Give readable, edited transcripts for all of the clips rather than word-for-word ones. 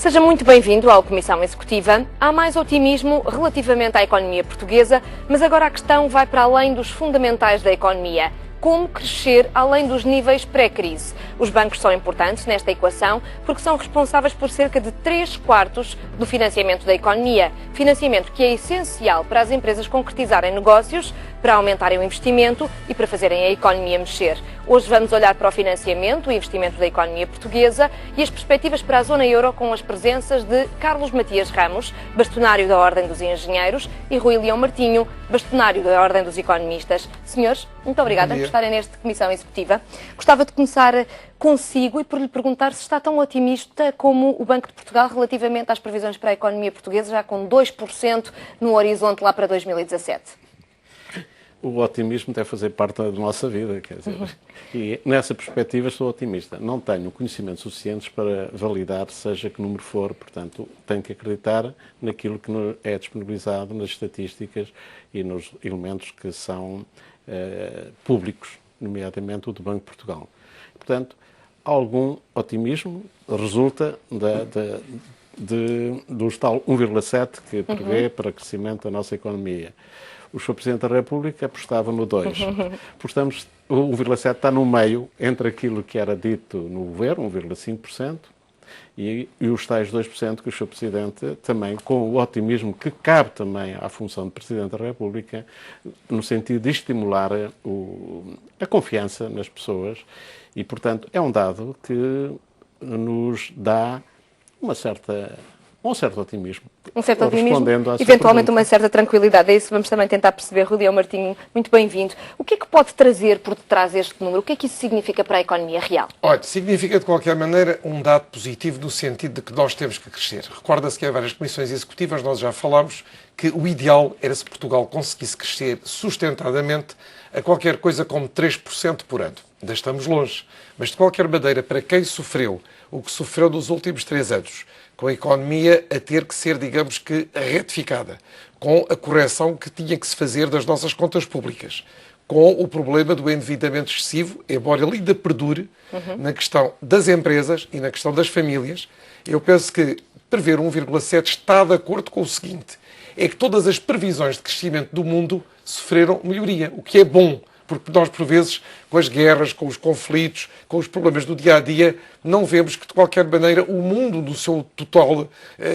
Seja muito bem-vindo à Comissão Executiva. Há mais otimismo relativamente à economia portuguesa, mas agora a questão vai para além dos fundamentais da economia. Como crescer além dos níveis pré-crise? Os bancos são importantes nesta equação porque são responsáveis por cerca de 3/4 do financiamento da economia. Financiamento que é essencial para as empresas concretizarem negócios, para aumentarem o investimento e para fazerem a economia mexer. Hoje vamos olhar para o financiamento e investimento da economia portuguesa e as perspectivas para a zona euro com as presenças de Carlos Matias Ramos, bastonário da Ordem dos Engenheiros, e Rui Leão Martinho, bastonário da Ordem dos Economistas. Senhores, muito obrigada por estarem nesta Comissão Executiva. Gostava de começar consigo e por lhe perguntar se está tão otimista como o Banco de Portugal relativamente às previsões para a economia portuguesa, já com 2% no horizonte lá para 2017. O otimismo deve fazer parte da nossa vida, quer dizer, e nessa perspectiva estou otimista. Não tenho conhecimentos suficientes para validar, seja que número for, portanto, tenho que acreditar naquilo que é disponibilizado nas estatísticas e nos elementos que são públicos, nomeadamente o do Banco de Portugal. Portanto, algum otimismo resulta do tal 1,7 que prevê para crescimento da nossa economia. O Sr. Presidente da República apostava no 2. Portanto, o 1,7 está no meio entre aquilo que era dito no governo, 1,5%, e os tais 2% que o Sr. Presidente também, com o otimismo que cabe também à função de Presidente da República, no sentido de estimular a confiança nas pessoas, e, portanto, é um dado que nos dá um certo otimismo. Um certo otimismo, eventualmente uma certa tranquilidade. É isso que vamos também tentar perceber. Rui Leão Martinho, muito bem-vindo. O que é que pode trazer por detrás deste número? O que é que isso significa para a economia real? Olha, significa de qualquer maneira um dado positivo no sentido de que nós temos que crescer. Recorda-se que em várias comissões executivas nós já falámos que o ideal era se Portugal conseguisse crescer sustentadamente a qualquer coisa como 3% por ano. Ainda estamos longe. Mas de qualquer maneira, para quem sofreu o que sofreu nos últimos 3 anos, com a economia a ter que ser, digamos que, retificada, com a correção que tinha que se fazer das nossas contas públicas, com o problema do endividamento excessivo, embora ele ainda perdure na questão das empresas e na questão das famílias, eu penso que prever 1,7 está de acordo com o seguinte, é que todas as previsões de crescimento do mundo sofreram melhoria, o que é bom, porque nós, por vezes, com as guerras, com os conflitos, com os problemas do dia-a-dia, não vemos que, de qualquer maneira, o mundo, no seu total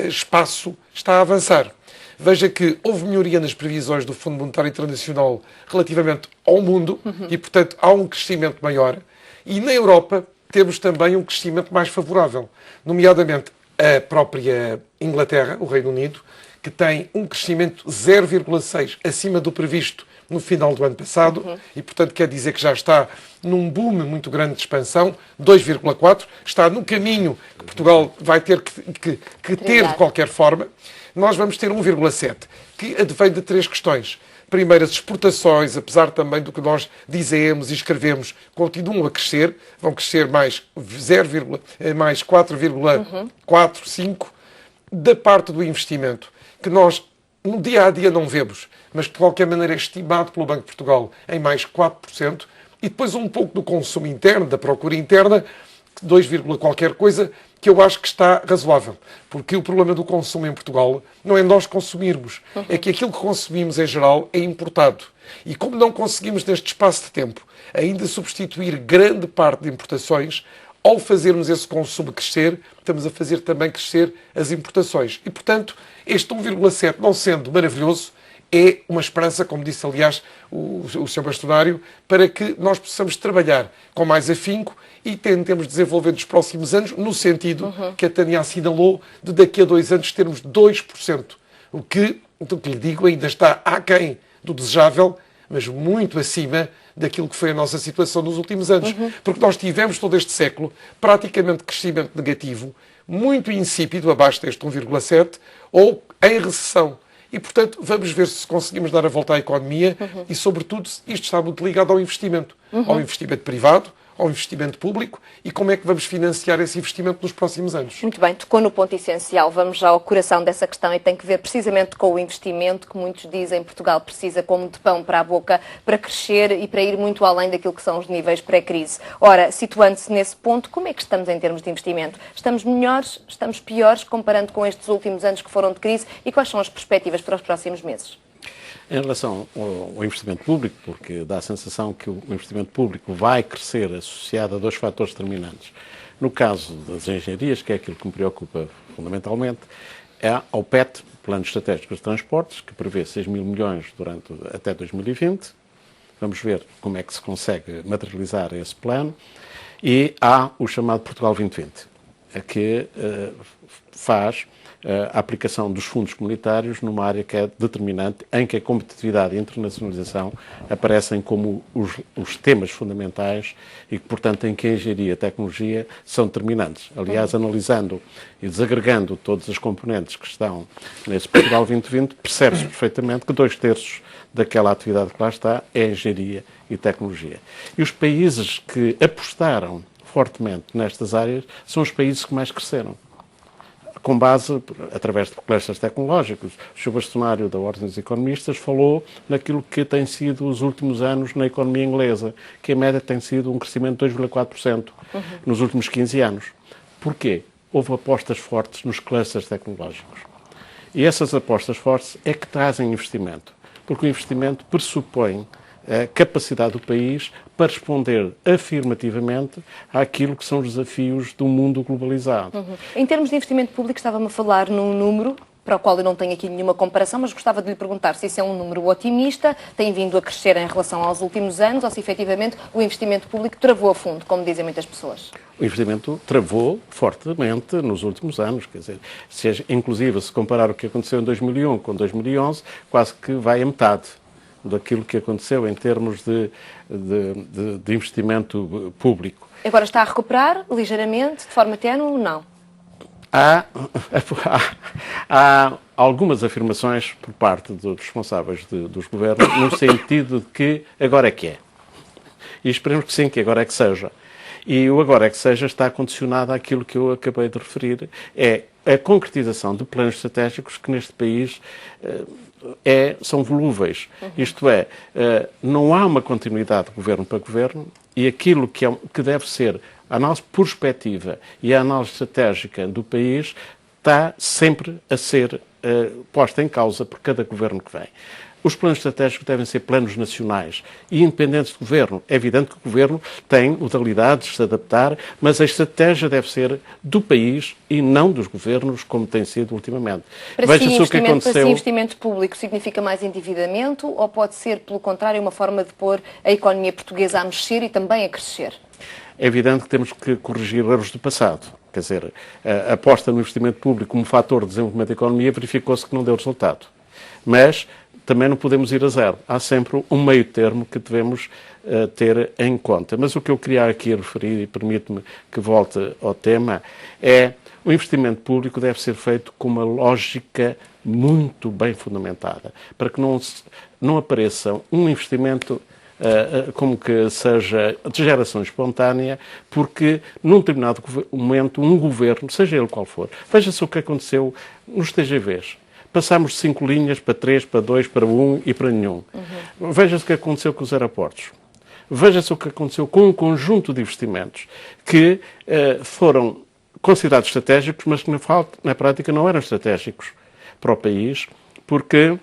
espaço, está a avançar. Veja que houve melhoria nas previsões do Fundo Monetário Internacional relativamente ao mundo e, portanto, há um crescimento maior. E na Europa temos também um crescimento mais favorável, nomeadamente a própria Inglaterra, o Reino Unido, que tem um crescimento 0,6 acima do previsto no final do ano passado, e, portanto, quer dizer que já está num boom muito grande de expansão, 2,4, está no caminho que Portugal vai ter que ter de qualquer forma. Nós vamos ter 1,7, que advém de 3 questões. Primeiro, as exportações, apesar também do que nós dizemos e escrevemos, continuam a crescer, vão crescer mais 4,45 da parte do investimento, que nós no dia-a-dia não vemos, mas que de qualquer maneira é estimado pelo Banco de Portugal em mais 4%, e depois um pouco do consumo interno, da procura interna, 2, qualquer coisa, que eu acho que está razoável. Porque o problema do consumo em Portugal não é nós consumirmos, é que aquilo que consumimos em geral é importado. E como não conseguimos neste espaço de tempo ainda substituir grande parte de importações, ao fazermos esse consumo crescer, estamos a fazer também crescer as importações. E, portanto, este 1,7, não sendo maravilhoso, é uma esperança, como disse, aliás, o Sr. Bastonário, para que nós possamos trabalhar com mais afinco e tentemos desenvolver nos próximos anos, no sentido que a Tânia assinalou, de daqui a 2 anos termos 2%. O que lhe digo, ainda está aquém do desejável, mas muito acima daquilo que foi a nossa situação nos últimos anos. Porque nós tivemos todo este século praticamente crescimento negativo, muito insípido, abaixo deste 1,7, ou em recessão. E, portanto, vamos ver se conseguimos dar a volta à economia e, sobretudo, isto está muito ligado ao investimento privado, ao investimento público e como é que vamos financiar esse investimento nos próximos anos. Muito bem, tocou no ponto essencial. Vamos já ao coração dessa questão e tem que ver precisamente com o investimento que muitos dizem Portugal precisa como de pão para a boca para crescer e para ir muito além daquilo que são os níveis pré-crise. Ora, situando-se nesse ponto, como é que estamos em termos de investimento? Estamos melhores, estamos piores comparando com estes últimos anos que foram de crise e quais são as perspectivas para os próximos meses? Em relação ao investimento público, porque dá a sensação que o investimento público vai crescer associado a dois fatores determinantes. No caso das engenharias, que é aquilo que me preocupa fundamentalmente, é ao PET, Plano Estratégico de Transportes, que prevê 6 mil milhões até 2020. Vamos ver como é que se consegue materializar esse plano. E há o chamado Portugal 2020, que faz a aplicação dos fundos comunitários numa área que é determinante, em que a competitividade e a internacionalização aparecem como os temas fundamentais e que, portanto, em que a engenharia e a tecnologia são determinantes. Aliás, analisando e desagregando todas as componentes que estão nesse Portugal 2020, percebe-se perfeitamente que 2/3 daquela atividade que lá está é engenharia e tecnologia. E os países que apostaram fortemente nestas áreas são os países que mais cresceram, com base, através de clusters tecnológicos. O Sr. Bastonário, da Ordem dos Economistas, falou naquilo que tem sido os últimos anos na economia inglesa, que a média tem sido um crescimento de 2,4% nos últimos 15 anos. Porquê? Houve apostas fortes nos clusters tecnológicos. E essas apostas fortes é que trazem investimento, porque o investimento pressupõe a capacidade do país para responder afirmativamente àquilo que são os desafios do mundo globalizado. Em termos de investimento público, estava-me a falar num número para o qual eu não tenho aqui nenhuma comparação, mas gostava de lhe perguntar se isso é um número otimista, tem vindo a crescer em relação aos últimos anos, ou se efetivamente o investimento público travou a fundo, como dizem muitas pessoas. O investimento travou fortemente nos últimos anos, quer dizer, inclusive se comparar o que aconteceu em 2001 com 2011, quase que vai a metade daquilo que aconteceu em termos de investimento público. Agora está a recuperar ligeiramente, de forma ténue ou não? Há algumas afirmações por parte dos responsáveis dos governos no sentido de que agora é que é. E esperemos que sim, que agora é que seja. E o agora é que seja está condicionado àquilo que eu acabei de referir. É a concretização de planos estratégicos que neste país são volúveis. Isto é, não há uma continuidade de governo para governo e aquilo que deve ser a nossa perspectiva e a análise estratégica do país está sempre a ser posta em causa por cada governo que vem. Os planos estratégicos devem ser planos nacionais e independentes do governo. É evidente que o governo tem modalidades de se adaptar, mas a estratégia deve ser do país e não dos governos, como tem sido ultimamente. Para si, investimento público significa mais endividamento ou pode ser, pelo contrário, uma forma de pôr a economia portuguesa a mexer e também a crescer? É evidente que temos que corrigir erros do passado. Quer dizer, a aposta no investimento público como fator de desenvolvimento da economia verificou-se que não deu resultado. Mas também não podemos ir a zero. Há sempre um meio termo que devemos ter em conta. Mas o que eu queria aqui referir, e permite-me que volte ao tema, é o investimento público deve ser feito com uma lógica muito bem fundamentada, para que não apareça um investimento como que seja de geração espontânea, porque num determinado momento um governo, seja ele qual for, veja-se o que aconteceu nos TGVs. Passámos de 5 linhas para 3, para 2, para 1 e para nenhum. Veja-se o que aconteceu com os aeroportos. Veja-se o que aconteceu com um conjunto de investimentos que foram considerados estratégicos, mas que na prática não eram estratégicos para o país, porque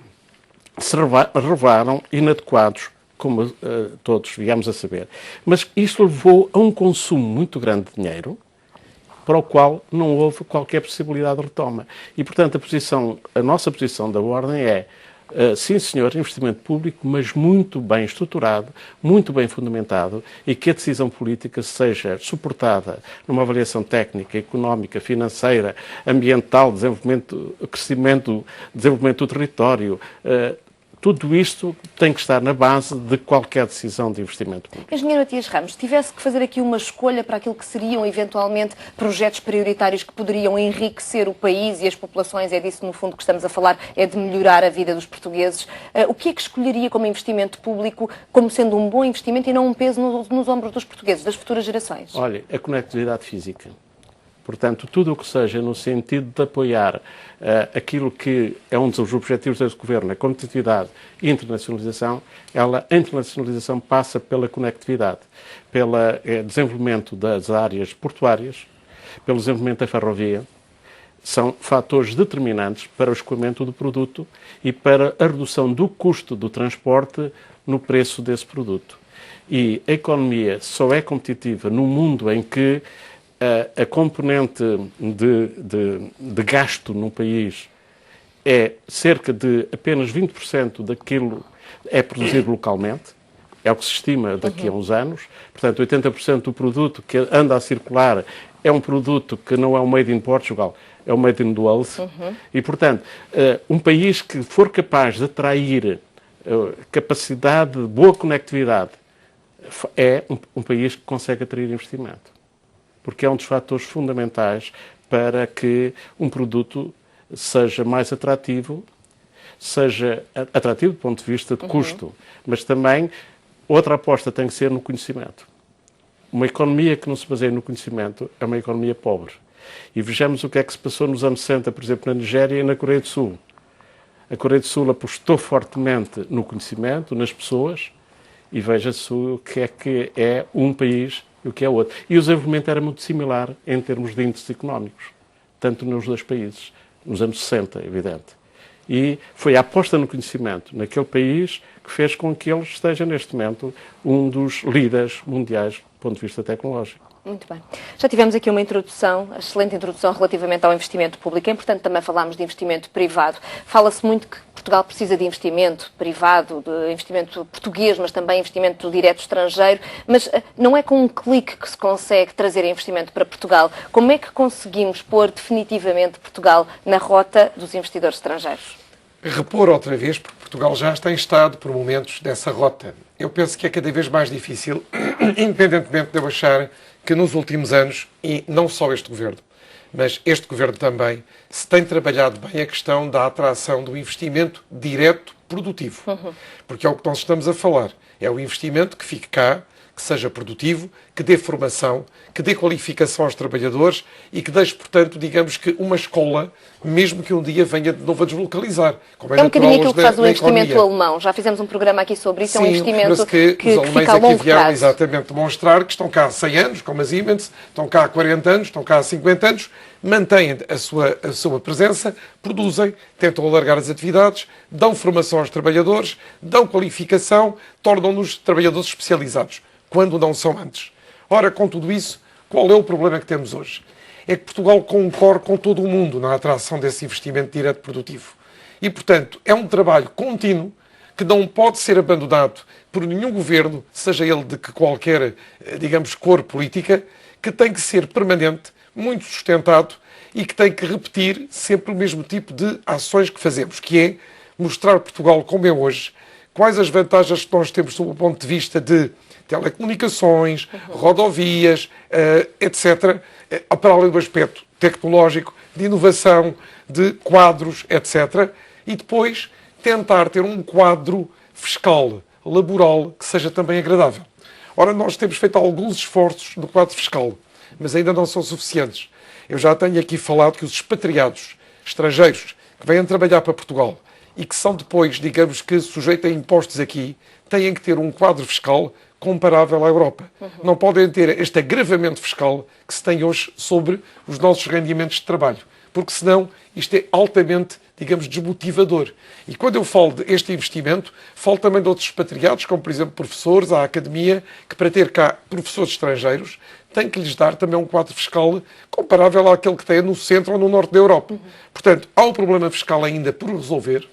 se revelaram inadequados, como todos viemos a saber. Mas isto levou a um consumo muito grande de dinheiro, para o qual não houve qualquer possibilidade de retoma. E, portanto, a nossa posição da Ordem é, sim senhor, investimento público, mas muito bem estruturado, muito bem fundamentado e que a decisão política seja suportada numa avaliação técnica, económica, financeira, ambiental, desenvolvimento, crescimento, desenvolvimento do território, tudo isto tem que estar na base de qualquer decisão de investimento público. Engenheiro Matias Ramos, se tivesse que fazer aqui uma escolha para aquilo que seriam eventualmente projetos prioritários que poderiam enriquecer o país e as populações, é disso no fundo que estamos a falar, é de melhorar a vida dos portugueses, o que é que escolheria como investimento público, como sendo um bom investimento e não um peso nos ombros dos portugueses, das futuras gerações? Olha, a conectividade física. Portanto, tudo o que seja no sentido de apoiar aquilo que é um dos objetivos deste Governo, a competitividade e internacionalização, a internacionalização passa pela conectividade, pelo desenvolvimento das áreas portuárias, pelo desenvolvimento da ferrovia. São fatores determinantes para o escoamento do produto e para a redução do custo do transporte no preço desse produto. E a economia só é competitiva no mundo em que a componente de gasto no país é cerca de apenas 20% daquilo é produzido localmente, é o que se estima daqui a uns anos. Portanto, 80% do produto que anda a circular é um produto que não é um made in Portugal, é um made in the world. E, portanto, um país que for capaz de atrair capacidade, boa conectividade, é um país que consegue atrair investimento. Porque é um dos fatores fundamentais para que um produto seja mais atrativo, seja atrativo do ponto de vista de custo, mas também outra aposta tem que ser no conhecimento. Uma economia que não se baseia no conhecimento é uma economia pobre. E vejamos o que é que se passou nos anos 60, por exemplo, na Nigéria e na Coreia do Sul. A Coreia do Sul apostou fortemente no conhecimento, nas pessoas, e veja-se o que é um país e o que é outro. E o desenvolvimento era muito similar em termos de índices económicos, tanto nos dois países, nos anos 60, é evidente. E foi a aposta no conhecimento naquele país que fez com que ele esteja, neste momento, um dos líderes mundiais do ponto de vista tecnológico. Muito bem. Já tivemos aqui uma introdução, a excelente introdução relativamente ao investimento público. É importante também falarmos de investimento privado. Fala-se muito que Portugal precisa de investimento privado, de investimento português, mas também investimento direto estrangeiro. Mas não é com um clique que se consegue trazer investimento para Portugal. Como é que conseguimos pôr definitivamente Portugal na rota dos investidores estrangeiros? Repor outra vez, porque Portugal já está em estado, por momentos, dessa rota. Eu penso que é cada vez mais difícil, independentemente de eu achar que nos últimos anos, e não só este Governo, mas este Governo também, se tem trabalhado bem a questão da atração do investimento direto produtivo. Porque é o que nós estamos a falar. É o investimento que fique cá, que seja produtivo, que dê formação, que dê qualificação aos trabalhadores e que deixe, portanto, digamos que uma escola, mesmo que um dia venha de novo a deslocalizar. Como é um bocadinho aquilo que faz o investimento alemão. Já fizemos um programa aqui sobre isso. Sim, é um investimento que os alemães aqui vieram exatamente demonstrar que estão cá há 100 anos, como a Siemens, estão cá há 40 anos, estão cá há 50 anos, mantêm a sua presença, produzem, tentam alargar as atividades, dão formação aos trabalhadores, dão qualificação, tornam-nos trabalhadores especializados, quando não são antes. Ora, com tudo isso, qual é o problema que temos hoje? É que Portugal concorre com todo o mundo na atração desse investimento direto produtivo. E, portanto, é um trabalho contínuo que não pode ser abandonado por nenhum governo, seja ele de que qualquer, digamos, cor política, que tem que ser permanente, muito sustentado e que tem que repetir sempre o mesmo tipo de ações que fazemos, que é mostrar Portugal como é hoje, quais as vantagens que nós temos sob o ponto de vista de telecomunicações, rodovias, etc., para além do aspecto tecnológico, de inovação, de quadros, etc., e depois tentar ter um quadro fiscal, laboral, que seja também agradável. Ora, nós temos feito alguns esforços no quadro fiscal, mas ainda não são suficientes. Eu já tenho aqui falado que os expatriados estrangeiros que vêm trabalhar para Portugal e que são depois, digamos que, sujeitos a impostos aqui, têm que ter um quadro fiscal comparável à Europa. Não podem ter este agravamento fiscal que se tem hoje sobre os nossos rendimentos de trabalho, porque senão isto é altamente, digamos, desmotivador. E quando eu falo deste investimento, falo também de outros expatriados, como por exemplo professores, a academia, que para ter cá professores estrangeiros tem que lhes dar também um quadro fiscal comparável àquele que tem no centro ou no norte da Europa. Portanto, há um problema fiscal ainda por resolver,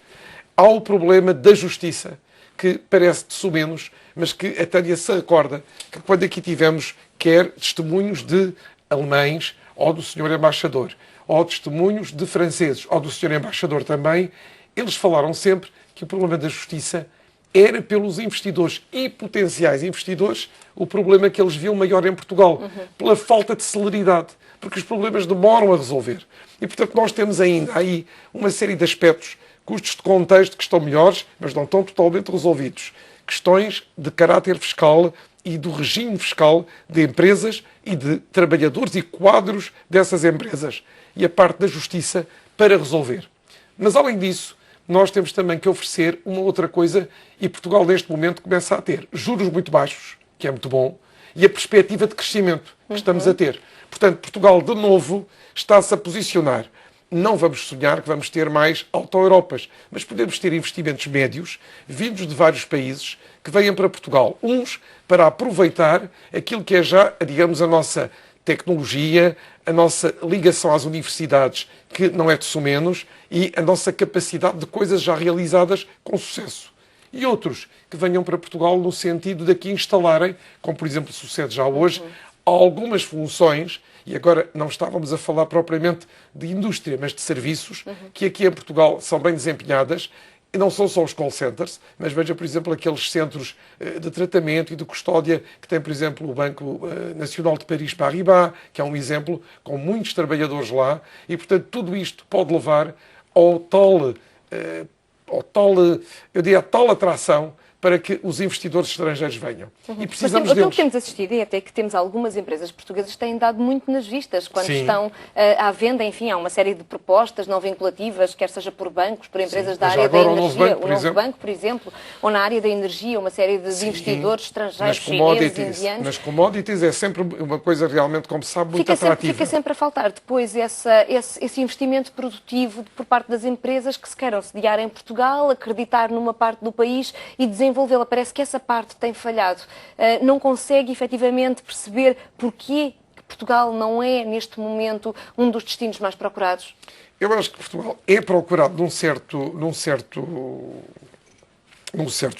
há o problema da justiça, que parece de sumenos, mas que a Tânia se recorda que quando aqui tivemos quer testemunhos de alemães ou do senhor embaixador, ou testemunhos de franceses ou do senhor embaixador também, eles falaram sempre que o problema da justiça era pelos investidores e potenciais investidores o problema que eles viam maior em Portugal, pela falta de celeridade, porque os problemas demoram a resolver. E, portanto, nós temos ainda aí uma série de aspectos, custos de contexto que estão melhores, mas não estão totalmente resolvidos. Questões de caráter fiscal e do regime fiscal de empresas e de trabalhadores e quadros dessas empresas. E a parte da justiça para resolver. Mas, além disso, nós temos também que oferecer uma outra coisa e Portugal, neste momento, começa a ter juros muito baixos, que é muito bom, e a perspectiva de crescimento que estamos a ter. Portanto, Portugal, de novo, está-se a posicionar. Não vamos sonhar que vamos ter mais auto-Europas, mas podemos ter investimentos médios, vindos de vários países, que venham para Portugal. Uns para aproveitar aquilo que é já, digamos, a nossa tecnologia, a nossa ligação às universidades, que não é de sumenos, e a nossa capacidade de coisas já realizadas com sucesso. E outros que venham para Portugal no sentido de aqui instalarem, como por exemplo sucede já hoje, algumas funções, e agora não estávamos a falar propriamente de indústria, mas de serviços, que aqui em Portugal são bem desempenhadas. E não são só os call centers, mas veja, por exemplo, aqueles centros de tratamento e de custódia que tem, por exemplo, o Banco Nacional de Paris Paribas, que é um exemplo, com muitos trabalhadores lá, e, portanto, tudo isto pode levar ao tal, eu diria, a tal atração para que os investidores estrangeiros venham. E precisamos aquilo deles. que temos assistido é até que temos algumas empresas portuguesas que têm dado muito nas vistas quando Sim. estão à venda. Enfim, há uma série de propostas não vinculativas, quer seja por bancos, por empresas da Mas área da agora o energia, Novo Banco, por o Novo exemplo. Banco, por exemplo, ou na área da energia, uma série de investidores estrangeiros, nas chineses, commodities, indianos. nas commodities é sempre uma coisa realmente, como se sabe, muito atrativa. Fica sempre a faltar depois esse investimento produtivo por parte das empresas que se queiram sediar em Portugal, acreditar numa parte do país e desenvolvê-la. Parece que essa parte tem falhado. Não consegue efetivamente perceber porquê que Portugal não é, neste momento, um dos destinos mais procurados? Eu acho que Portugal é procurado num certo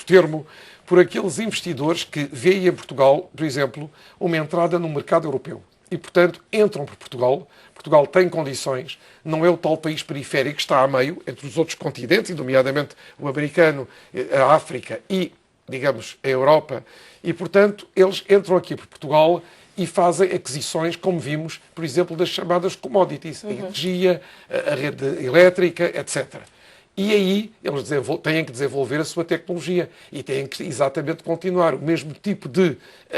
termo por aqueles investidores que veem em Portugal, por exemplo, uma entrada no mercado europeu. E, portanto, entram por Portugal. Portugal tem condições, não é o tal país periférico que está a meio, entre os outros continentes, e nomeadamente o americano, a África e, digamos, a Europa. E, portanto, eles entram aqui por Portugal e fazem aquisições, como vimos, por exemplo, das chamadas commodities, a energia, a rede elétrica, etc. E aí eles têm que desenvolver a sua tecnologia e têm que exatamente continuar o mesmo tipo de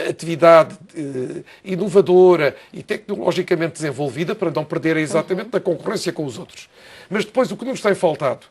atividade inovadora e tecnologicamente desenvolvida para não perderem exatamente da concorrência com os outros. Mas depois o que nos tem faltado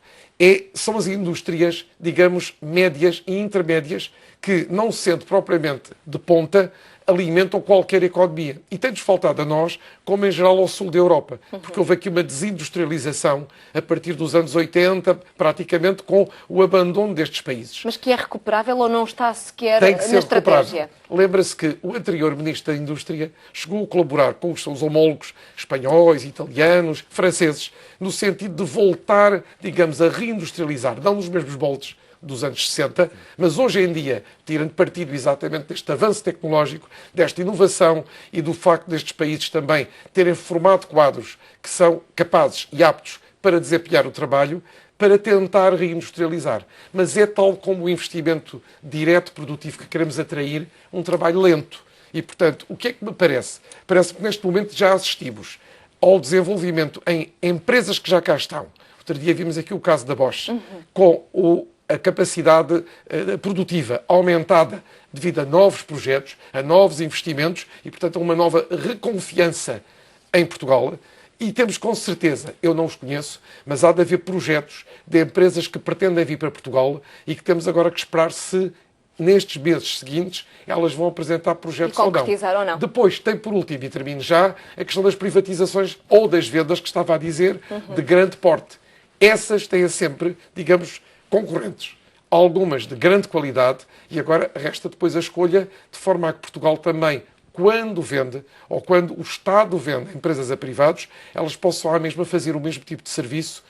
são as indústrias, digamos, médias e intermédias que, não sendo propriamente de ponta, alimentam qualquer economia. E tem-nos faltado a nós, como em geral ao sul da Europa, porque houve aqui uma desindustrialização a partir dos anos 80, praticamente com o abandono destes países. Mas que é recuperável ou não está sequer Tem que ser na estratégia? Lembra-se que o anterior Ministro da Indústria chegou a colaborar com os seus homólogos espanhóis, italianos, franceses, no sentido de voltar, digamos, a reindustrializar, não nos mesmos moldes dos anos 60, mas hoje em dia, tirando partido exatamente deste avanço tecnológico, desta inovação e do facto destes países também terem formado quadros que são capazes e aptos para desempenhar o trabalho, para tentar reindustrializar. Mas é tal como o investimento direto produtivo que queremos atrair, um trabalho lento. E, portanto, o que é que me parece? Parece que neste momento já assistimos ao desenvolvimento em empresas que já cá estão. Outro dia vimos aqui o caso da Bosch, com a capacidade produtiva aumentada devido a novos projetos, a novos investimentos e, portanto, a uma nova reconfiança em Portugal. E temos com certeza, eu não os conheço, mas há de haver projetos de empresas que pretendem vir para Portugal e que temos agora que esperar se, nestes meses seguintes, elas vão apresentar projetos ou não. Depois, tem por último, e termino já, a questão das privatizações ou das vendas que estava a dizer, de grande porte. Essas têm sempre, digamos, concorrentes. Algumas de grande qualidade e agora resta depois a escolha de forma a que Portugal também, quando vende ou quando o Estado vende empresas a privados, elas possam à mesma fazer o mesmo tipo de serviço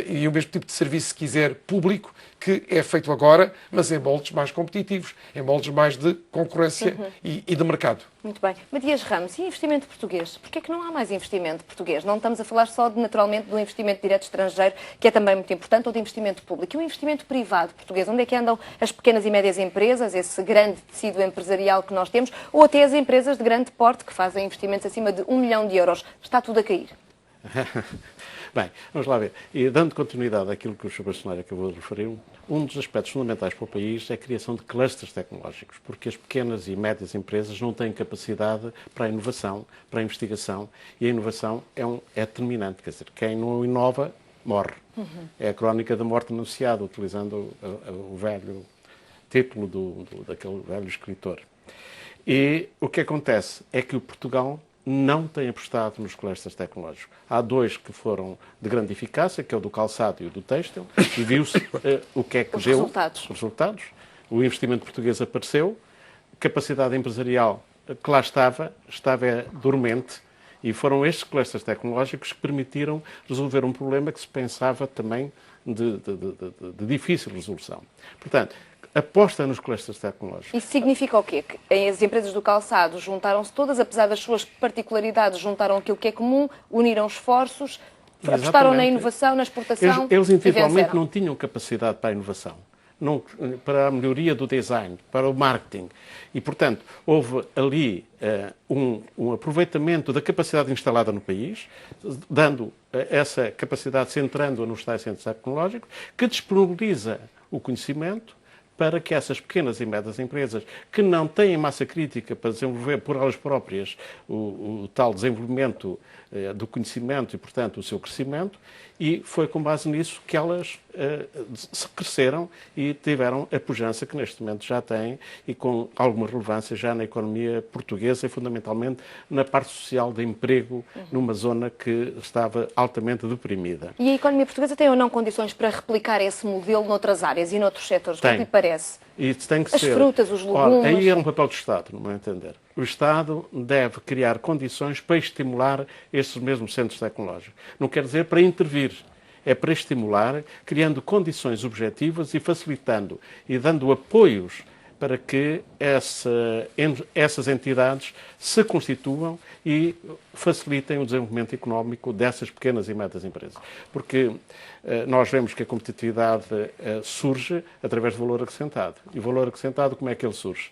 e o mesmo tipo de serviço, se quiser, público, que é feito agora, mas em moldes mais competitivos, em moldes mais de concorrência e de mercado. Muito bem. Matias Ramos, e investimento português? Porquê é que não há mais investimento português? Não estamos a falar só, naturalmente, do investimento direto estrangeiro, que é também muito importante, ou de investimento público. E o investimento privado português? Onde é que andam as pequenas e médias empresas, esse grande tecido empresarial que nós temos, ou até as empresas de grande porte que fazem investimentos acima de 1 milhão de euros? Está tudo a cair. Bem, vamos lá ver. E dando continuidade àquilo que o Sr. Bastonário acabou de referir, um dos aspectos fundamentais para o país é a criação de clusters tecnológicos, porque as pequenas e médias empresas não têm capacidade para a inovação, para a investigação, e a inovação é determinante. Quer dizer, quem não inova, morre. É a crónica da morte anunciada, utilizando o velho título daquele velho escritor. E o que acontece é que o Portugal não tem apostado nos clusters tecnológicos. Há dois que foram de grande eficácia, que é o do calçado e o do têxtil, e viu-se o que é que deu. Os resultados. O investimento português apareceu, capacidade empresarial que lá estava dormente, e foram estes clusters tecnológicos que permitiram resolver um problema que se pensava também de difícil resolução. Portanto, aposta nos clusters tecnológicos. Isso significa o quê? Que as empresas do calçado juntaram-se todas, apesar das suas particularidades, juntaram aquilo que é comum, uniram esforços, apostaram na inovação, na exportação. Eles individualmente não tinham capacidade para a inovação, para a melhoria do design, para o marketing. E, portanto, houve ali um aproveitamento da capacidade instalada no país, dando essa capacidade, centrando-a nos tais centros tecnológicos, que disponibiliza o conhecimento para que essas pequenas e médias empresas, que não têm massa crítica para desenvolver por elas próprias o tal desenvolvimento do conhecimento e, portanto, o seu crescimento, e foi com base nisso que elas cresceram e tiveram a pujança que neste momento já têm, e com alguma relevância já na economia portuguesa e fundamentalmente na parte social de emprego, numa zona que estava altamente deprimida. E a economia portuguesa tem ou não condições para replicar esse modelo noutras áreas e noutros setores? O que lhe parece? Isso tem que As ser. frutas, os legumes... Ora, aí é um papel do Estado, no meu entender. O Estado deve criar condições para estimular esses mesmos centros tecnológicos. Não quer dizer para intervir, é para estimular, criando condições objetivas e facilitando e dando apoios para que essas entidades se constituam e facilitem o desenvolvimento económico dessas pequenas e médias empresas. Porque nós vemos que a competitividade surge através de valor acrescentado. E o valor acrescentado, como é que ele surge?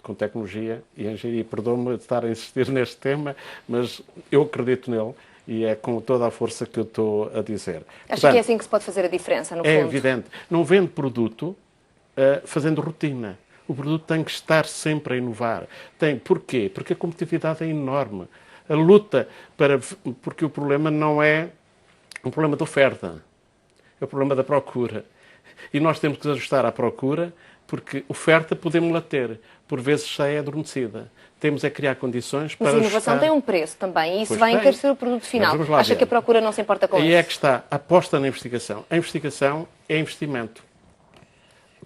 Com tecnologia e engenharia. Perdoe-me de estar a insistir neste tema, mas eu acredito nele e é com toda a força que eu estou a dizer. Acha que é assim que se pode fazer a diferença, no fundo? É evidente. Não vende produto fazendo rotina. O produto tem que estar sempre a inovar. Porquê? Porque a competitividade é enorme. A luta porque o problema não é um problema de oferta, é o problema da procura. E nós temos que ajustar à procura, porque oferta podemos-la ter, por vezes já é adormecida. Temos é criar condições para... Mas a inovação tem um preço também, e isso vai encarecer o produto final. Acha que a procura não se importa com isso? Aí é que está a aposta na investigação. A investigação é investimento.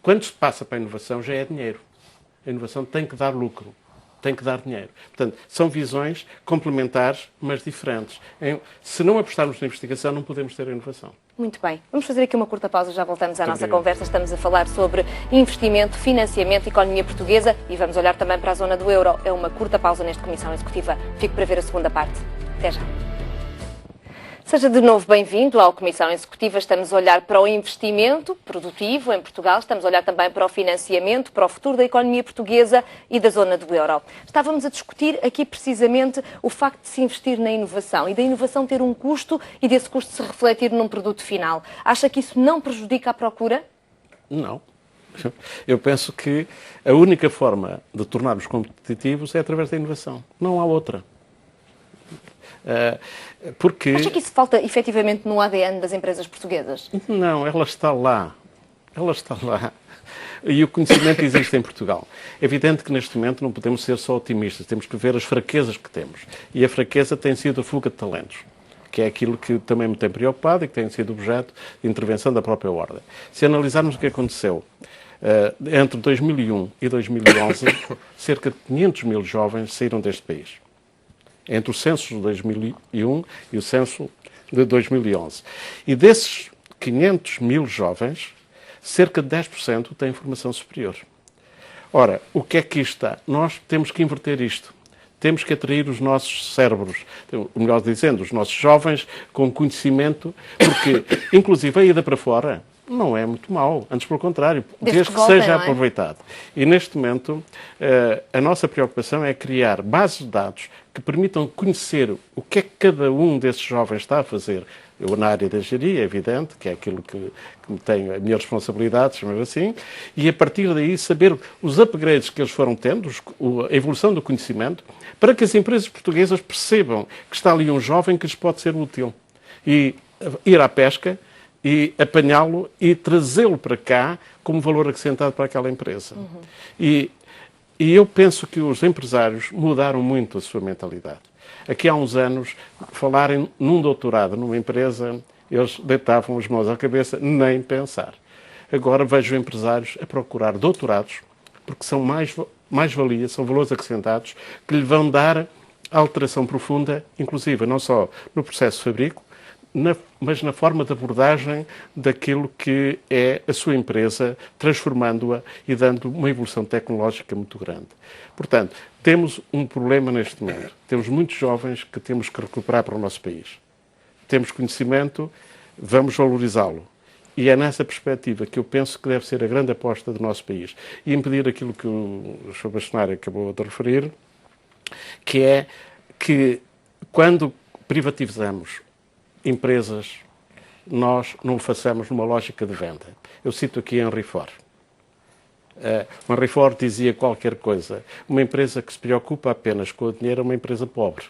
Quando se passa para a inovação, já é dinheiro. A inovação tem que dar lucro, tem que dar dinheiro. Portanto, são visões complementares, mas diferentes. Se não apostarmos na investigação, não podemos ter a inovação. Muito bem. Vamos fazer aqui uma curta pausa, já voltamos à nossa conversa. Estamos a falar sobre investimento, financiamento, economia portuguesa e vamos olhar também para a zona do euro. É uma curta pausa nesta Comissão Executiva. Fico para ver a segunda parte. Até já. Seja de novo bem-vindo à Comissão Executiva. Estamos a olhar para o investimento produtivo em Portugal, estamos a olhar também para o financiamento, para o futuro da economia portuguesa e da zona do euro. Estávamos a discutir aqui precisamente o facto de se investir na inovação e da inovação ter um custo e desse custo se refletir num produto final. Acha que isso não prejudica a procura? Não. Eu penso que a única forma de tornarmos competitivos é através da inovação. Não há outra. Porque... Acha que isso falta efetivamente no ADN das empresas portuguesas? Não, ela está lá. Ela está lá. E o conhecimento existe em Portugal. É evidente que neste momento não podemos ser só otimistas, temos que ver as fraquezas que temos. E a fraqueza tem sido a fuga de talentos, que é aquilo que também me tem preocupado e que tem sido objeto de intervenção da própria Ordem. Se analisarmos o que aconteceu entre 2001 e 2011, cerca de 500 mil jovens saíram deste país. Entre o censo de 2001 e o censo de 2011. E desses 500 mil jovens, cerca de 10% têm formação superior. Ora, o que é que isto está? Nós temos que inverter isto. Temos que atrair os nossos cérebros, ou melhor dizendo, os nossos jovens com conhecimento, porque, inclusive, a ida para fora não é muito mau, antes pelo contrário, desde que seja aproveitado. E neste momento, a nossa preocupação é criar bases de dados que permitam conhecer o que é que cada um desses jovens está a fazer. Eu, na área da engenharia, é evidente, que é aquilo que tem a minha responsabilidade, chamamos assim, e a partir daí saber os upgrades que eles foram tendo, a evolução do conhecimento, para que as empresas portuguesas percebam que está ali um jovem que lhes pode ser útil. E ir à pesca e apanhá-lo e trazê-lo para cá como valor acrescentado para aquela empresa. E eu penso que os empresários mudaram muito a sua mentalidade. Aqui há uns anos, falarem num doutorado numa empresa, eles deitavam as mãos à cabeça, nem pensar. Agora vejo empresários a procurar doutorados, porque são mais-valia, são valores acrescentados, que lhe vão dar alteração profunda, inclusive não só no processo de fabrico, mas na forma de abordagem daquilo que é a sua empresa, transformando-a e dando uma evolução tecnológica muito grande. Portanto, temos um problema neste momento. Temos muitos jovens que temos que recuperar para o nosso país. Temos conhecimento, vamos valorizá-lo. E é nessa perspectiva que eu penso que deve ser a grande aposta do nosso país. E impedir aquilo que o Sr. Bastonário acabou de referir, que é que quando privatizamos empresas, nós não o façamos numa lógica de venda. Eu cito aqui Henry Ford. Henry Ford dizia qualquer coisa. Uma empresa que se preocupa apenas com o dinheiro é uma empresa pobre.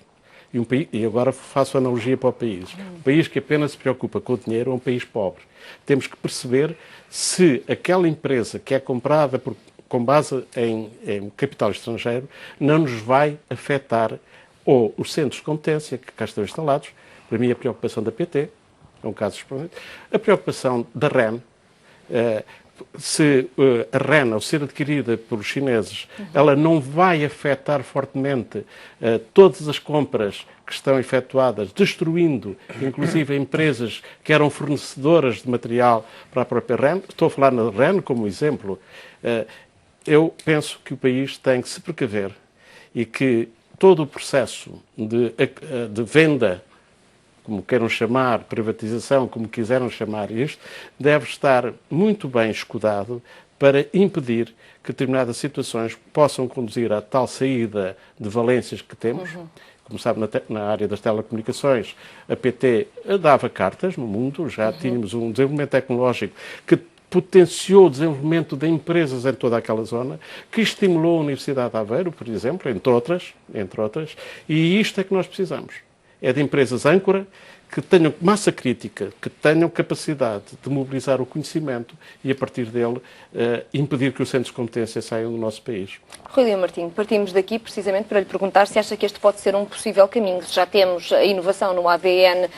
E agora faço analogia para o país. Um país que apenas se preocupa com o dinheiro é um país pobre. Temos que perceber se aquela empresa que é comprada com base em capital estrangeiro não nos vai afetar ou os centros de competência que cá estão instalados. Para mim, a preocupação da PT, é um caso expoente, a preocupação da REN, se a REN, ao ser adquirida pelos chineses, ela não vai afetar fortemente todas as compras que estão efetuadas, destruindo, inclusive, empresas que eram fornecedoras de material para a própria REN. Estou a falar na REN como exemplo. Eu penso que o país tem que se precaver e que todo o processo de venda, como queiram chamar, privatização, como quiseram chamar isto, deve estar muito bem escudado para impedir que determinadas situações possam conduzir à tal saída de valências que temos. Como sabe, na área das telecomunicações, a PT dava cartas no mundo, já tínhamos um desenvolvimento tecnológico que potenciou o desenvolvimento de empresas em toda aquela zona, que estimulou a Universidade de Aveiro, por exemplo, entre outras, e isto é que nós precisamos. É de empresas âncora que tenham massa crítica, que tenham capacidade de mobilizar o conhecimento e, a partir dele, impedir que os centros de competência saiam do nosso país. Rui Lima Martins, partimos daqui precisamente para lhe perguntar se acha que este pode ser um possível caminho. Se já temos a inovação no ADN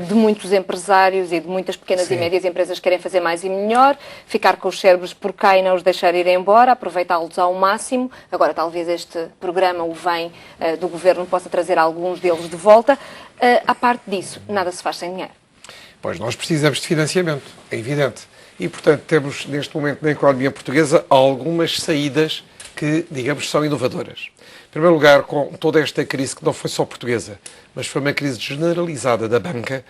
de muitos empresários e de muitas pequenas e médias empresas que querem fazer mais e melhor, ficar com os cérebros por cá e não os deixar ir embora, aproveitá-los ao máximo. Agora, talvez este programa, o VEM, do Governo, possa trazer alguns deles de volta. À parte disso, nada se faz sem dinheiro. Pois nós precisamos de financiamento, é evidente. E, portanto, temos neste momento na economia portuguesa algumas saídas que, digamos, são inovadoras. Em primeiro lugar, com toda esta crise que não foi só portuguesa, mas foi uma crise generalizada da banca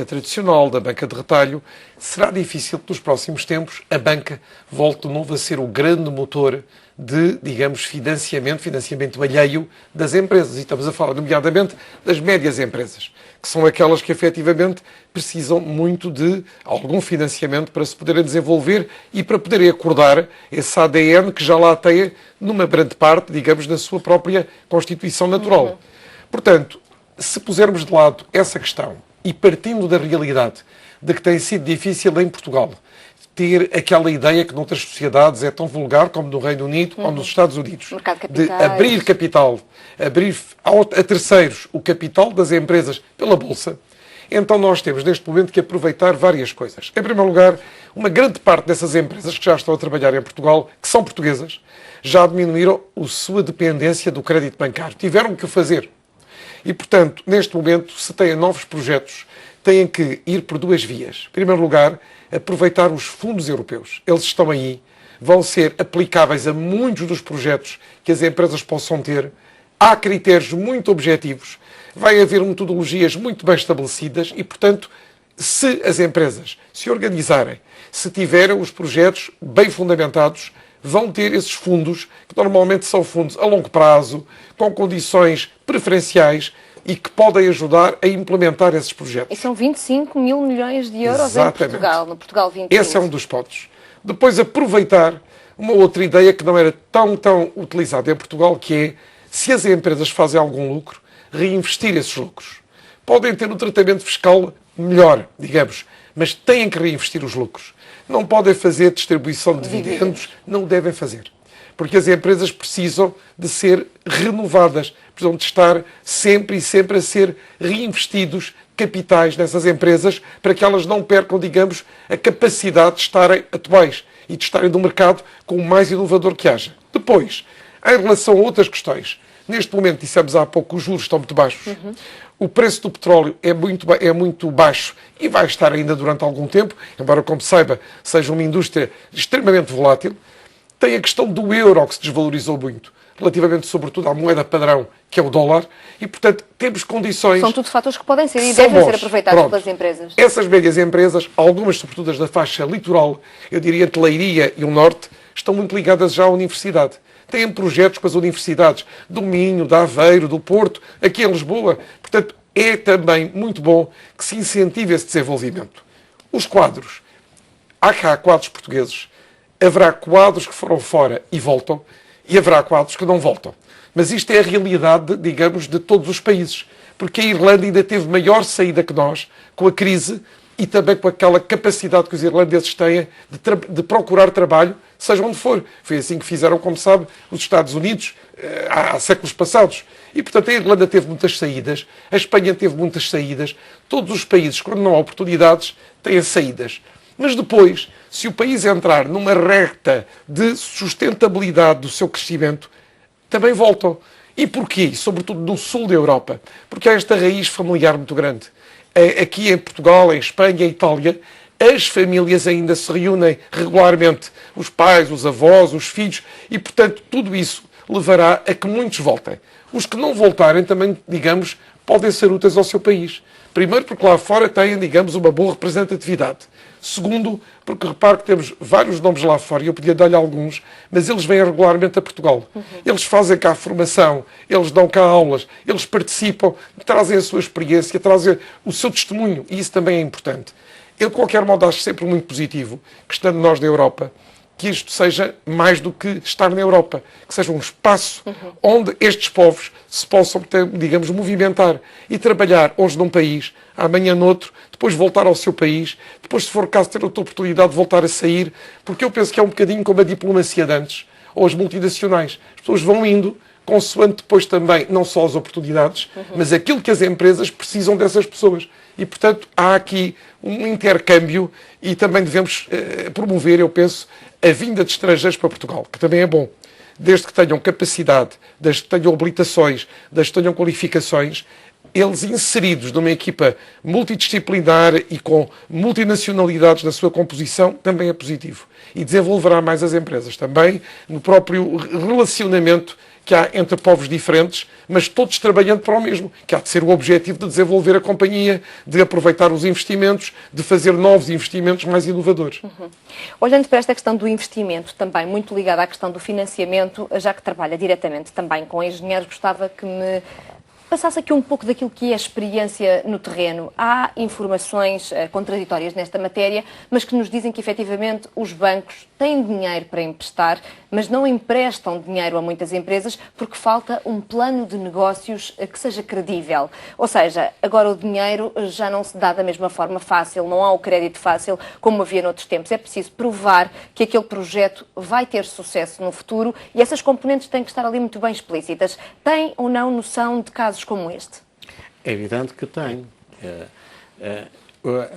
tradicional, da banca de retalho, será difícil que nos próximos tempos a banca volte de novo a ser o grande motor de, digamos, financiamento alheio das empresas. E estamos a falar, nomeadamente, das médias empresas, que são aquelas que, efetivamente, precisam muito de algum financiamento para se poderem desenvolver e para poderem acordar esse ADN que já lá tem, numa grande parte, digamos, na sua própria constituição natural. Portanto, se pusermos de lado essa questão e partindo da realidade de que tem sido difícil em Portugal ter aquela ideia que noutras sociedades é tão vulgar como no Reino Unido ou nos Estados Unidos, de abrir capital, abrir a terceiros o capital das empresas pela Bolsa, então nós temos neste momento que aproveitar várias coisas. Em primeiro lugar, uma grande parte dessas empresas que já estão a trabalhar em Portugal, que são portuguesas, já diminuíram a sua dependência do crédito bancário. Tiveram que o fazer. E, portanto, neste momento, se têm novos projetos, têm que ir por duas vias. Em primeiro lugar, aproveitar os fundos europeus. Eles estão aí, vão ser aplicáveis a muitos dos projetos que as empresas possam ter. Há critérios muito objetivos, vai haver metodologias muito bem estabelecidas e, portanto, se as empresas se organizarem, se tiverem os projetos bem fundamentados, vão ter esses fundos, que normalmente são fundos a longo prazo, com condições preferenciais e que podem ajudar a implementar esses projetos. E são 25 mil milhões de euros Exatamente. em Portugal, no Portugal 2020. Esse é um dos pontos. Depois, aproveitar uma outra ideia que não era tão utilizada em Portugal, que é, se as empresas fazem algum lucro, reinvestir esses lucros. Podem ter um tratamento fiscal melhor, digamos, mas têm que reinvestir os lucros. Não podem fazer distribuição de dividendos, não devem fazer. Porque as empresas precisam de ser renovadas, precisam de estar sempre a ser reinvestidos capitais nessas empresas para que elas não percam, digamos, a capacidade de estarem atuais e de estarem no mercado com o mais inovador que haja. Depois, em relação a outras questões, neste momento, dissemos há pouco, os juros estão muito baixos. O preço do petróleo é muito baixo e vai estar ainda durante algum tempo, embora, como saiba, seja uma indústria extremamente volátil. Tem a questão do euro, que se desvalorizou muito, relativamente, sobretudo, à moeda padrão, que é o dólar, e, portanto, temos condições... São tudo fatores que podem ser e devem ser aproveitados pelas empresas. Essas médias empresas, algumas, sobretudo as da faixa litoral, eu diria entre Leiria e o Norte, estão muito ligadas já à universidade. Têm projetos com as universidades do Minho, da Aveiro, do Porto, aqui em Lisboa. Portanto, é também muito bom que se incentive esse desenvolvimento. Os quadros. Há cá quadros portugueses. Haverá quadros que foram fora e voltam, e haverá quadros que não voltam. Mas isto é a realidade, digamos, de todos os países. Porque a Irlanda ainda teve maior saída que nós, com a crise, e também com aquela capacidade que os irlandeses têm de procurar trabalho, seja onde for. Foi assim que fizeram, como sabe, os Estados Unidos há séculos passados. E, portanto, a Irlanda teve muitas saídas, a Espanha teve muitas saídas. Todos os países, quando não há oportunidades, têm saídas. Mas depois, se o país entrar numa reta de sustentabilidade do seu crescimento, também voltam. E porquê? Sobretudo no sul da Europa. Porque há esta raiz familiar muito grande. Aqui em Portugal, em Espanha, em Itália, as famílias ainda se reúnem regularmente. Os pais, os avós, os filhos. E, portanto, tudo isso levará a que muitos voltem. Os que não voltarem também, digamos, podem ser úteis ao seu país. Primeiro, porque lá fora têm, digamos, uma boa representatividade. Segundo, porque reparo que temos vários nomes lá fora, e eu podia dar-lhe alguns, mas eles vêm regularmente a Portugal. Eles fazem cá formação, eles dão cá aulas, eles participam, trazem a sua experiência, trazem o seu testemunho, e isso também é importante. Eu, de qualquer modo, acho sempre muito positivo que, estando nós na Europa, que isto seja mais do que estar na Europa, que seja um espaço onde estes povos se possam, digamos, movimentar e trabalhar hoje num país, amanhã noutro, depois voltar ao seu país, depois, se for caso, ter outra oportunidade de voltar a sair, porque eu penso que é um bocadinho como a diplomacia de antes, ou as multinacionais. As pessoas vão indo, consoante depois também, não só as oportunidades, mas aquilo que as empresas precisam dessas pessoas. E, portanto, há aqui um intercâmbio e também devemos promover, eu penso, a vinda de estrangeiros para Portugal, que também é bom. Desde que tenham capacidade, desde que tenham habilitações, desde que tenham qualificações, eles inseridos numa equipa multidisciplinar e com multinacionalidades na sua composição, também é positivo. E desenvolverá mais as empresas. Também no próprio relacionamento que há entre povos diferentes, mas todos trabalhando para o mesmo, que há de ser o objetivo de desenvolver a companhia, de aproveitar os investimentos, de fazer novos investimentos mais inovadores. Olhando para esta questão do investimento, também muito ligada à questão do financiamento, já que trabalha diretamente também com engenheiros, gostava que me passasse aqui um pouco daquilo que é a experiência no terreno. Há informações contraditórias nesta matéria, mas que nos dizem que, efetivamente, os bancos têm dinheiro para emprestar, mas não emprestam dinheiro a muitas empresas porque falta um plano de negócios que seja credível. Ou seja, agora o dinheiro já não se dá da mesma forma fácil, não há o crédito fácil como havia noutros tempos. É preciso provar que aquele projeto vai ter sucesso no futuro e essas componentes têm que estar ali muito bem explícitas. Tem ou não noção de casos como este? É evidente que tem.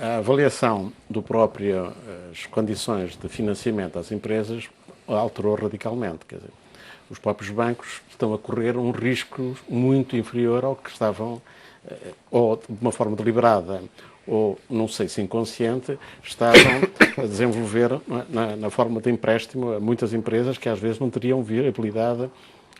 A avaliação do próprio as condições de financiamento às empresas alterou radicalmente. Quer dizer, os próprios bancos estão a correr um risco muito inferior ao que estavam, ou de uma forma deliberada, ou, não sei se inconsciente, estavam a desenvolver na forma de empréstimo a muitas empresas que às vezes não teriam viabilidade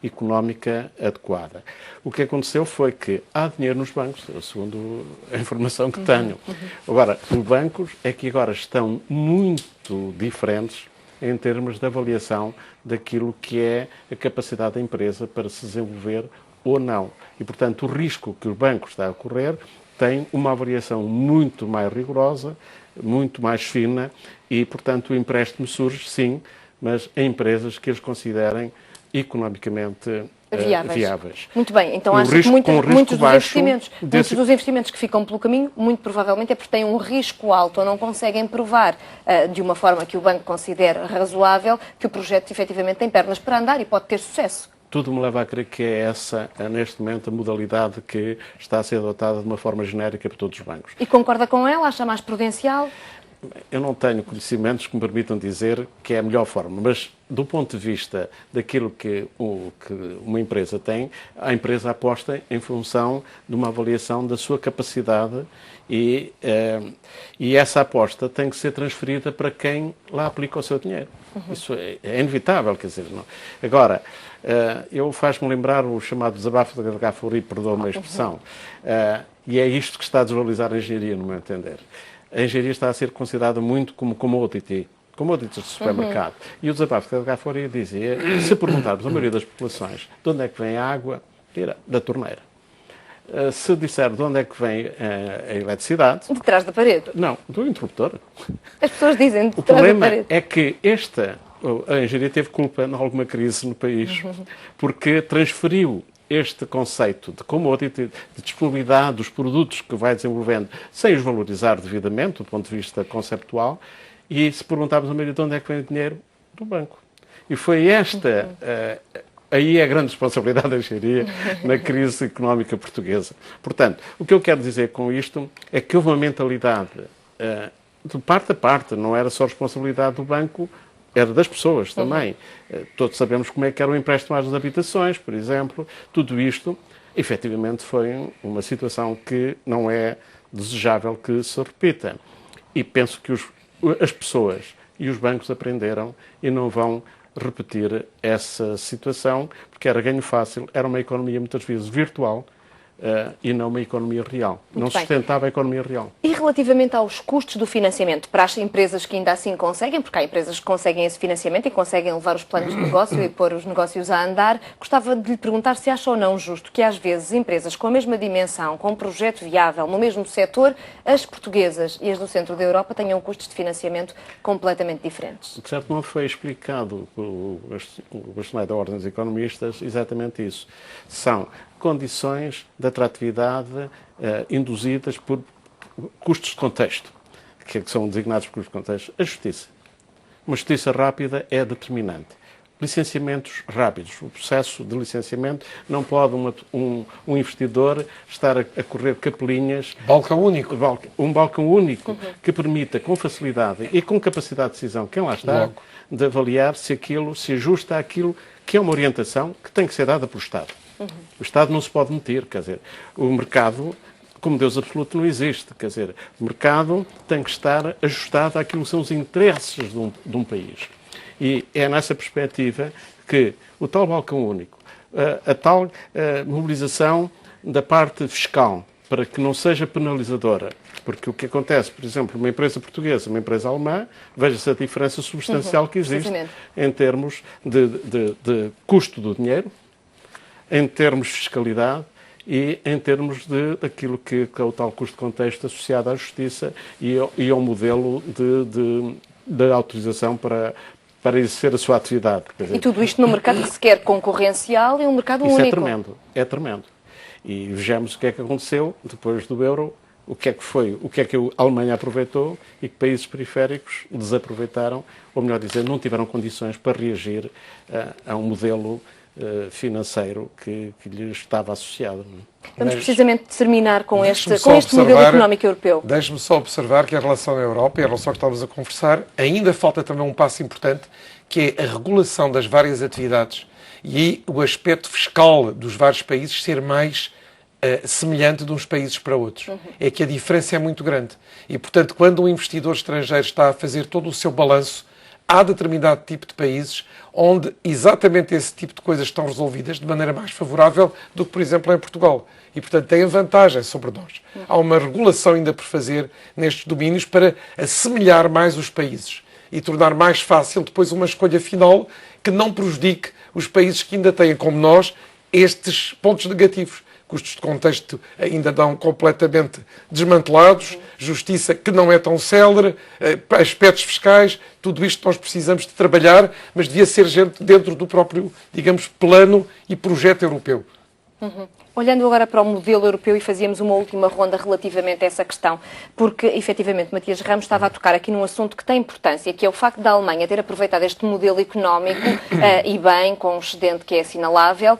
económica adequada. O que aconteceu foi que há dinheiro nos bancos, segundo a informação que tenho. Agora, os bancos é que agora estão muito diferentes em termos de avaliação daquilo que é a capacidade da empresa para se desenvolver ou não. E, portanto, o risco que o banco está a correr tem uma avaliação muito mais rigorosa, muito mais fina e, portanto, o empréstimo surge, sim, mas em empresas que eles considerem economicamente viáveis. Muito bem, então acho que muitos dos investimentos que ficam pelo caminho, muito provavelmente é porque têm um risco alto ou não conseguem provar de uma forma que o banco considere razoável que o projeto efetivamente tem pernas para andar e pode ter sucesso. Tudo me leva a crer que é essa, neste momento, a modalidade que está a ser adotada de uma forma genérica por todos os bancos. E concorda com ela? Acha mais prudencial? Eu não tenho conhecimentos que me permitam dizer que é a melhor forma, mas do ponto de vista daquilo que uma empresa tem, a empresa aposta em função de uma avaliação da sua capacidade e essa aposta tem que ser transferida para quem lá aplica o seu dinheiro. Isso é inevitável, quer dizer. Não. Agora, eu faz-me lembrar o chamado desabafo da Gafuri, perdoa-me a expressão, e é isto que está a desvalorizar a engenharia, no meu entender. A engenharia está a ser considerada muito como commodities de supermercado. E o desabafo da Gafuri dizia, se perguntarmos à maioria das populações de onde é que vem a água, tira da torneira. Se disser de onde é que vem a eletricidade... De trás da parede. Não, do interruptor. As pessoas dizem de o trás da parede. O problema é que a engenharia teve culpa em alguma crise no país, porque transferiu este conceito de commodity, de disponibilidade dos produtos que vai desenvolvendo, sem os valorizar devidamente, do ponto de vista conceptual, e se perguntarmos a maioria de onde é que vem o dinheiro, do banco. E foi esta... Aí é a grande responsabilidade da engenharia na crise económica portuguesa. Portanto, o que eu quero dizer com isto é que houve uma mentalidade de parte a parte, não era só responsabilidade do banco, era das pessoas também. Todos sabemos como é que era o empréstimo às habitações, por exemplo. Tudo isto, efetivamente, foi uma situação que não é desejável que se repita. E penso que as pessoas e os bancos aprenderam e não vão repetir essa situação, porque era ganho fácil, era uma economia muitas vezes virtual e não uma economia real. Não sustentava a economia real. E relativamente aos custos do financiamento, para as empresas que ainda assim conseguem, porque há empresas que conseguem esse financiamento e conseguem levar os planos de negócio e pôr os negócios a andar, gostava de lhe perguntar se acha ou não justo que às vezes empresas com a mesma dimensão, com um projeto viável no mesmo setor, as portuguesas e as do centro da Europa tenham custos de financiamento completamente diferentes. De certo modo foi explicado pelo bastonário da Ordem dos Economistas exatamente isso. São condições de atratividade induzidas por custos de contexto, que são designados por custos de contexto. A justiça. Uma justiça rápida é determinante. Licenciamentos rápidos. O processo de licenciamento não pode um investidor estar a correr capelinhas. Balcão único. Um balcão único que permita com facilidade e com capacidade de decisão quem lá está, de avaliar se aquilo se ajusta àquilo que é uma orientação que tem que ser dada pelo Estado. O Estado não se pode meter, quer dizer, o mercado, como Deus absoluto, não existe. Quer dizer, o mercado tem que estar ajustado àquilo que são os interesses de um país. E é nessa perspectiva que o tal balcão único, a tal mobilização da parte fiscal, para que não seja penalizadora, porque o que acontece, por exemplo, uma empresa portuguesa, uma empresa alemã, veja-se a diferença substancial que existe em termos de custo do dinheiro, em termos de fiscalidade e em termos daquilo que é o tal custo de contexto associado à justiça e ao modelo de autorização para exercer a sua atividade. Quer dizer, e tudo isto no mercado que se quer concorrencial e um mercado único. Isso é tremendo. E vejamos o que é que aconteceu depois do euro, o que é que a Alemanha aproveitou e que países periféricos desaproveitaram, ou melhor dizer, não tiveram condições para reagir a um modelo financeiro que lhe estava associado. Vamos precisamente terminar com este modelo económico europeu. Deixe-me só observar que em relação à Europa, e em relação ao que estávamos a conversar, ainda falta também um passo importante, que é a regulação das várias atividades e o aspecto fiscal dos vários países ser mais semelhante de uns países para outros. É que a diferença é muito grande. E, portanto, quando um investidor estrangeiro está a fazer todo o seu balanço, há determinado tipo de países onde exatamente esse tipo de coisas estão resolvidas de maneira mais favorável do que, por exemplo, em Portugal. E, portanto, têm vantagem sobre nós. Há uma regulação ainda por fazer nestes domínios para assemelhar mais os países e tornar mais fácil depois uma escolha final que não prejudique os países que ainda têm, como nós, estes pontos negativos. Custos de contexto ainda não completamente desmantelados, justiça que não é tão célere, aspectos fiscais, tudo isto nós precisamos de trabalhar, mas devia ser gente dentro do próprio, digamos, plano e projeto europeu. Olhando agora para o modelo europeu e fazíamos uma última ronda relativamente a essa questão, porque efetivamente Matias Ramos estava a tocar aqui num assunto que tem importância, que é o facto da Alemanha ter aproveitado este modelo económico e bem, com um excedente que é assinalável,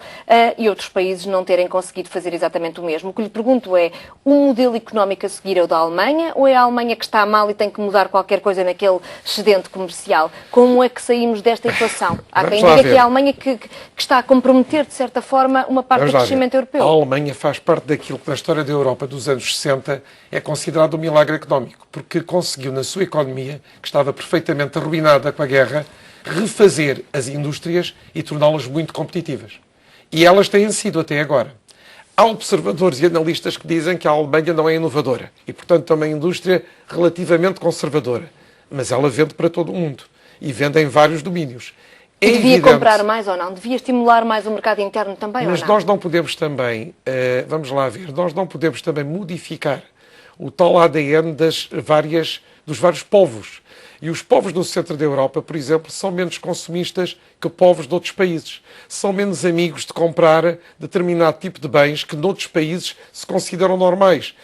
e outros países não terem conseguido fazer exatamente o mesmo. O que lhe pergunto é, o modelo económico a seguir é o da Alemanha ou é a Alemanha que está mal e tem que mudar qualquer coisa naquele excedente comercial? Como é que saímos desta equação? Há quem diga que é a Alemanha que está a comprometer, de certa forma, uma parte do crescimento europeu. A Alemanha faz parte daquilo que na história da Europa dos anos 60 é considerado um milagre económico, porque conseguiu na sua economia, que estava perfeitamente arruinada com a guerra, refazer as indústrias e torná-las muito competitivas. E elas têm sido até agora. Há observadores e analistas que dizem que a Alemanha não é inovadora e, portanto, tem uma indústria relativamente conservadora. Mas ela vende para todo o mundo e vende em vários domínios. E devia comprar mais ou não? Devia estimular mais o mercado interno também ou não? Mas nós não podemos também, vamos lá ver, nós não podemos também modificar o tal ADN dos vários povos. E os povos do centro da Europa, por exemplo, são menos consumistas que povos de outros países. São menos amigos de comprar determinado tipo de bens que noutros países se consideram normais.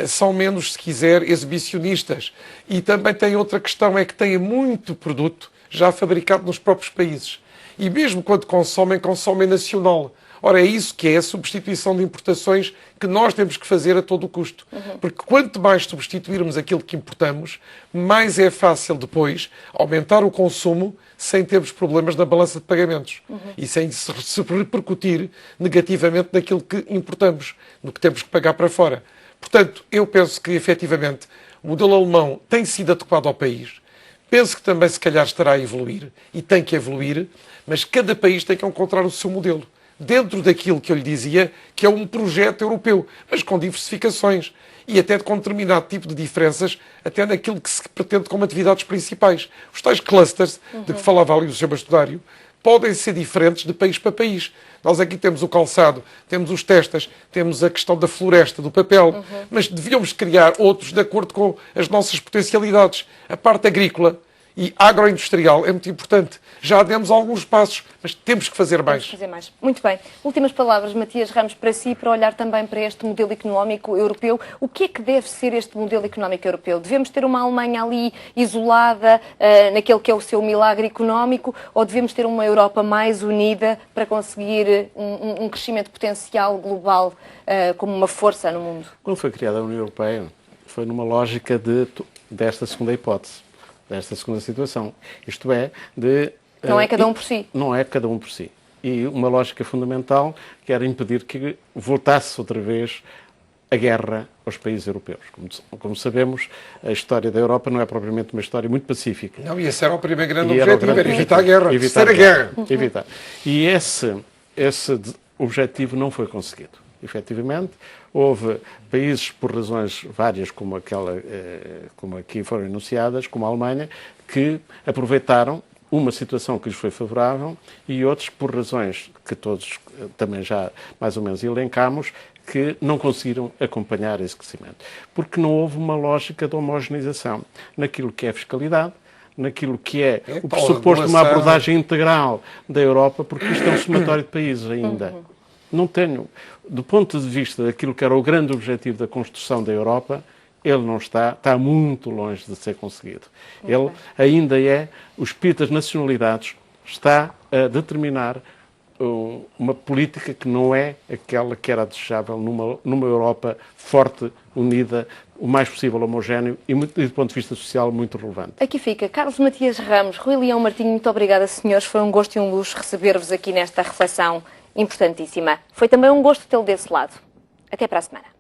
São menos, se quiser, exibicionistas. E também tem outra questão, é que têm muito produto já fabricado nos próprios países. E mesmo quando consomem, consomem nacional. Ora, é isso que é a substituição de importações que nós temos que fazer a todo o custo. Porque quanto mais substituirmos aquilo que importamos, mais é fácil depois aumentar o consumo sem termos problemas na balança de pagamentos. E sem se repercutir negativamente naquilo que importamos, no que temos que pagar para fora. Portanto, eu penso que, efetivamente, o modelo alemão tem sido adequado ao país. Penso que também, se calhar, estará a evoluir, e tem que evoluir, mas cada país tem que encontrar o seu modelo, dentro daquilo que eu lhe dizia, que é um projeto europeu, mas com diversificações, e até com determinado tipo de diferenças, até naquilo que se pretende como atividades principais. Os tais clusters, de que falava ali o Sr. Bastodário, podem ser diferentes de país para país. Nós aqui temos o calçado, temos os testas, temos a questão da floresta, do papel, mas devíamos criar outros de acordo com as nossas potencialidades. A parte agrícola e agroindustrial é muito importante. Já demos alguns passos, mas temos que fazer mais. Temos que fazer mais. Muito bem. Últimas palavras, Matias Ramos, para si, para olhar também para este modelo económico europeu. O que é que deve ser este modelo económico europeu? Devemos ter uma Alemanha ali isolada, naquele que é o seu milagre económico, ou devemos ter uma Europa mais unida para conseguir um crescimento potencial global como uma força no mundo? Quando foi criada a União Europeia, foi numa lógica desta segunda hipótese, desta segunda situação. Isto é, não é cada um por si. Não é cada um por si. E uma lógica fundamental que era impedir que voltasse outra vez a guerra aos países europeus. Como sabemos, a história da Europa não é propriamente uma história muito pacífica. Não, e esse era o primeiro grande objetivo, era evitar a guerra. Evitar a guerra. Evitar. E esse objetivo não foi conseguido. Efetivamente, houve países, por razões várias, como aqui foram enunciadas, como a Alemanha, que aproveitaram uma situação que lhes foi favorável e outros, por razões que todos também já mais ou menos elencámos, que não conseguiram acompanhar esse crescimento. Porque não houve uma lógica de homogeneização naquilo que é fiscalidade, naquilo que é o pressuposto de uma abordagem integral da Europa, porque isto é um somatório de países ainda. Não tenho, do ponto de vista daquilo que era o grande objetivo da construção da Europa, ele não está muito longe de ser conseguido. Ele ainda é, o espírito das nacionalidades está a determinar uma política que não é aquela que era desejável numa Europa forte, unida, o mais possível homogéneo e, do ponto de vista social, muito relevante. Aqui fica. Carlos Matias Ramos, Rui Leão Martinho, muito obrigada, senhores. Foi um gosto e um luxo receber-vos aqui nesta reflexão importantíssima. Foi também um gosto tê-lo desse lado. Até para a semana.